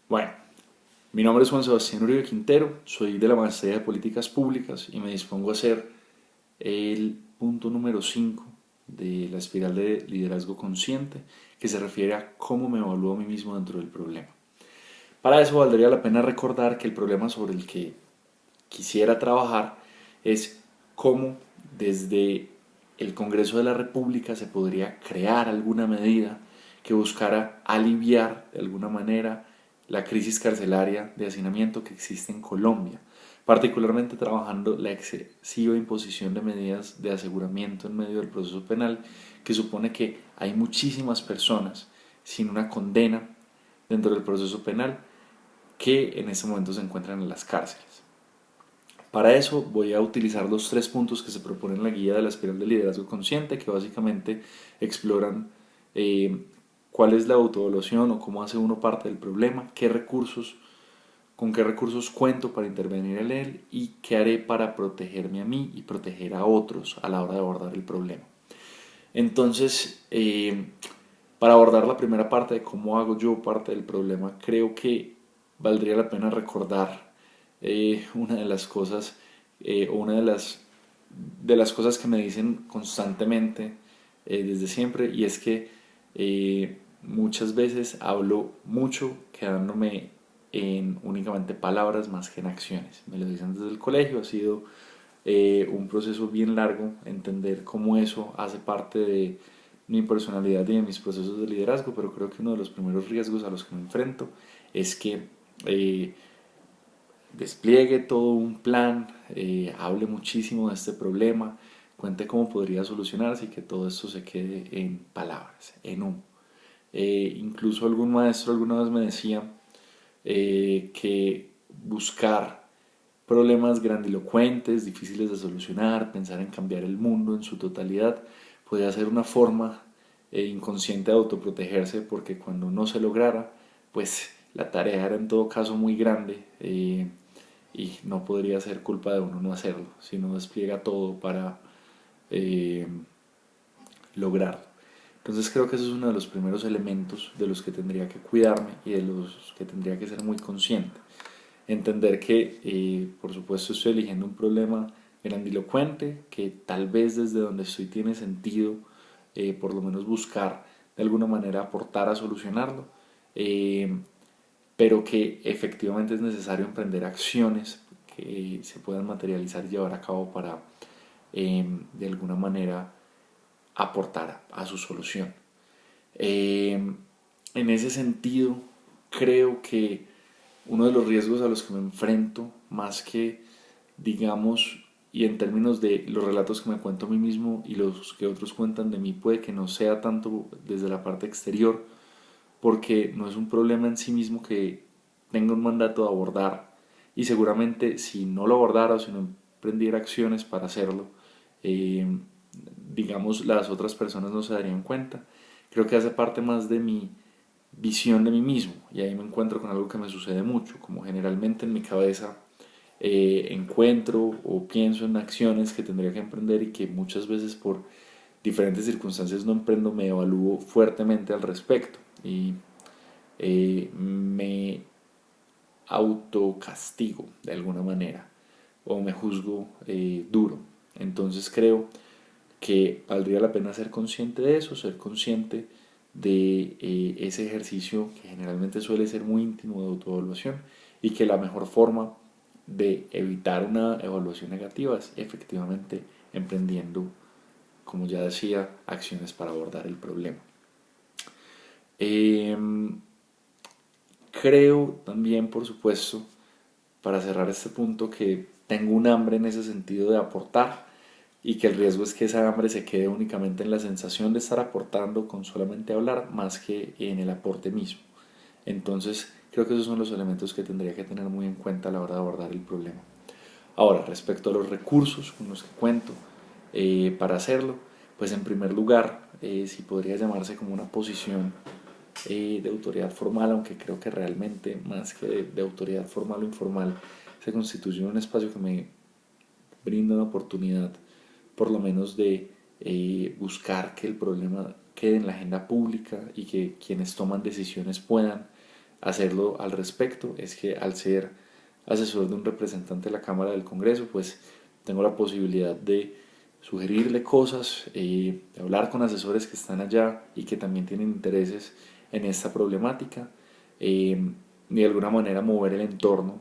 Bueno, mi nombre es Juan Sebastián Uribe Quintero, soy de la Maestría de Políticas Públicas y me dispongo a hacer el punto número 5 de la espiral de liderazgo consciente, que se refiere a cómo me evalúo a mí mismo dentro del problema. Para eso valdría la pena recordar que el problema sobre el que quisiera trabajar es cómo desde el Congreso de la República se podría crear alguna medida que buscara aliviar de alguna manera la crisis carcelaria de hacinamiento que existe en Colombia, particularmente trabajando la excesiva imposición de medidas de aseguramiento en medio del proceso penal, que supone que hay muchísimas personas sin una condena dentro del proceso penal que en este momento se encuentran en las cárceles. Para eso voy a utilizar los tres puntos que se proponen en la guía de la espiral de liderazgo consciente, que básicamente exploran eh, cuál es la autoevaluación o cómo hace uno parte del problema, con qué recursos cuento para intervenir en él y qué haré para protegerme a mí y proteger a otros a la hora de abordar el problema. Entonces, para abordar la primera parte de cómo hago yo parte del problema, creo que valdría la pena recordar una de las cosas, o una de las cosas que me dicen constantemente desde siempre, y es que muchas veces hablo mucho quedándome en únicamente palabras más que en acciones. Me lo dicen desde el colegio, ha sido un proceso bien largo entender cómo eso hace parte de mi personalidad y de mis procesos de liderazgo, pero creo que uno de los primeros riesgos a los que me enfrento es que eh, despliegue todo un plan, hable muchísimo de este problema, cuente cómo podría solucionarse y que todo esto se quede en palabras, en humo. Incluso algún maestro alguna vez me decía que buscar problemas grandilocuentes, difíciles de solucionar, pensar en cambiar el mundo en su totalidad, podía ser una forma inconsciente de autoprotegerse porque cuando no se lograra, pues la tarea era en todo caso muy grande y no podría ser culpa de uno no hacerlo, si no despliega todo para eh, lograrlo. Entonces creo que ese es uno de los primeros elementos de los que tendría que cuidarme y de los que tendría que ser muy consciente. Entender que, por supuesto, estoy eligiendo un problema grandilocuente, que tal vez desde donde estoy tiene sentido, por lo menos buscar de alguna manera aportar a solucionarlo, eh, pero que efectivamente es necesario emprender acciones que se puedan materializar y llevar a cabo para, de alguna manera, aportar a su solución. Eh, en ese sentido, creo que uno de los riesgos a los que me enfrento, más que, digamos, y en términos de los relatos que me cuento a mí mismo y los que otros cuentan de mí, puede que no sea tanto desde la parte exterior, porque no es un problema en sí mismo que tenga un mandato de abordar, y seguramente si no lo abordara o si no emprendiera acciones para hacerlo, eh, digamos, las otras personas no se darían cuenta. Creo que hace parte más de mi visión de mí mismo, y ahí me encuentro con algo que me sucede mucho, como generalmente en mi cabeza encuentro o pienso en acciones que tendría que emprender y que muchas veces por diferentes circunstancias no emprendo, me evalúo fuertemente al respecto y me autocastigo de alguna manera o me juzgo duro. Entonces creo que valdría la pena ser consciente de eso, ser consciente de ese ejercicio que generalmente suele ser muy íntimo de autoevaluación y que la mejor forma de evitar una evaluación negativa es efectivamente emprendiendo, como ya decía, acciones para abordar el problema. Eh, Creo también, por supuesto, para cerrar este punto, que tengo un hambre en ese sentido de aportar y que el riesgo es que esa hambre se quede únicamente en la sensación de estar aportando con solamente hablar más que en el aporte mismo. Entonces, creo que esos son los elementos que tendría que tener muy en cuenta a la hora de abordar el problema. Ahora, respecto a los recursos con los que cuento para hacerlo, pues en primer lugar, si podría llamarse como una posición de autoridad formal, aunque creo que realmente más que de autoridad formal o informal, se constituye un espacio que me brinda una oportunidad por lo menos de buscar que el problema quede en la agenda pública y que quienes toman decisiones puedan hacerlo al respecto es que al ser asesor de un representante de la Cámara del Congreso, pues tengo la posibilidad de sugerirle cosas, de hablar con asesores que están allá y que también tienen intereses en esta problemática, y de alguna manera mover el entorno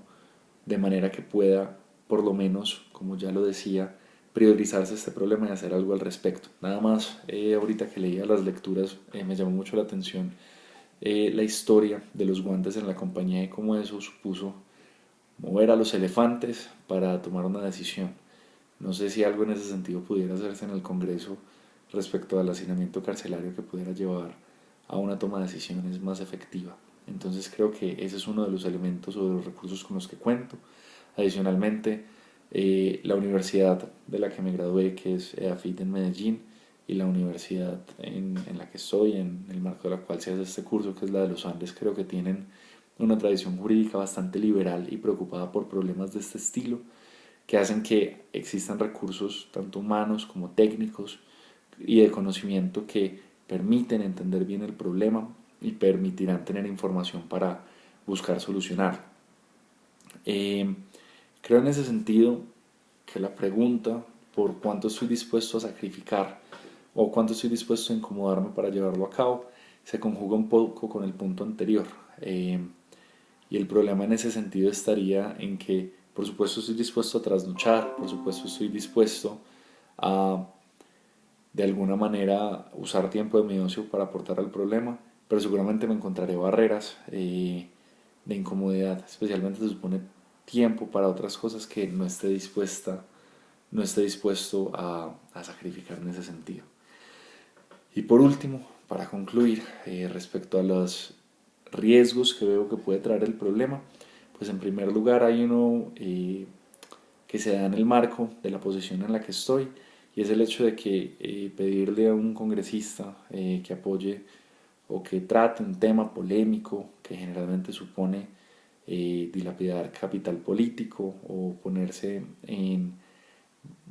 de manera que pueda, por lo menos, como ya lo decía, priorizarse este problema y hacer algo al respecto. Nada más, ahorita que leía las lecturas, me llamó mucho la atención la historia de los guantes en la compañía y cómo eso supuso mover a los elefantes para tomar una decisión. No sé si algo en ese sentido pudiera hacerse en el Congreso respecto al hacinamiento carcelario que pudiera llevar a una toma de decisiones más efectiva. Entonces creo que ese es uno de los elementos o de los recursos con los que cuento. Adicionalmente, la universidad de la que me gradué, que es EAFIT en Medellín, y la universidad en la que estoy, en el marco de la cual se hace este curso, que es la de los Andes, creo que tienen una tradición jurídica bastante liberal y preocupada por problemas de este estilo, que hacen que existan recursos tanto humanos como técnicos y de conocimiento que permiten entender bien el problema y permitirán tener información para buscar solucionar. Creo en ese sentido que la pregunta por cuánto estoy dispuesto a sacrificar o cuánto estoy dispuesto a incomodarme para llevarlo a cabo se conjuga un poco con el punto anterior. Y el problema en ese sentido estaría en que, por supuesto, estoy dispuesto a trasnochar, por supuesto, estoy dispuesto a, de alguna manera, usar tiempo de mi ocio para aportar al problema, pero seguramente me encontraré barreras de incomodidad, especialmente se supone tiempo para otras cosas que no esté dispuesto a sacrificar en ese sentido. Y por último, para concluir, respecto a los riesgos que veo que puede traer el problema, pues en primer lugar hay uno que se da en el marco de la posición en la que estoy, y es el hecho de que pedirle a un congresista que apoye o que trate un tema polémico que generalmente supone dilapidar capital político o ponerse en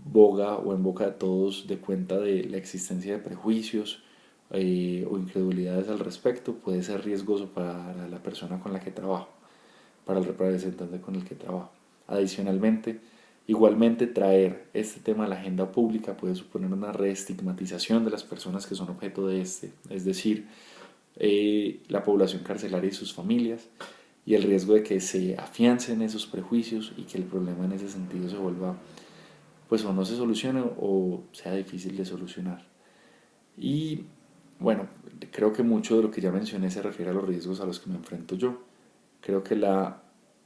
boga o en boca de todos de cuenta de la existencia de prejuicios o incredulidades al respecto, puede ser riesgoso para la persona con la que trabajo, para el representante con el que trabajo. Adicionalmente, igualmente traer este tema a la agenda pública puede suponer una reestigmatización de las personas que son objeto de este, es decir, la población carcelaria y sus familias, y el riesgo de que se afiancen esos prejuicios y que el problema en ese sentido se vuelva, pues o no se solucione o sea difícil de solucionar. Y bueno, creo que mucho de lo que ya mencioné se refiere a los riesgos a los que me enfrento yo. Creo que la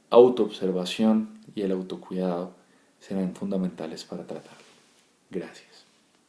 autoobservación y el autocuidado serán fundamentales para tratarlo. Gracias.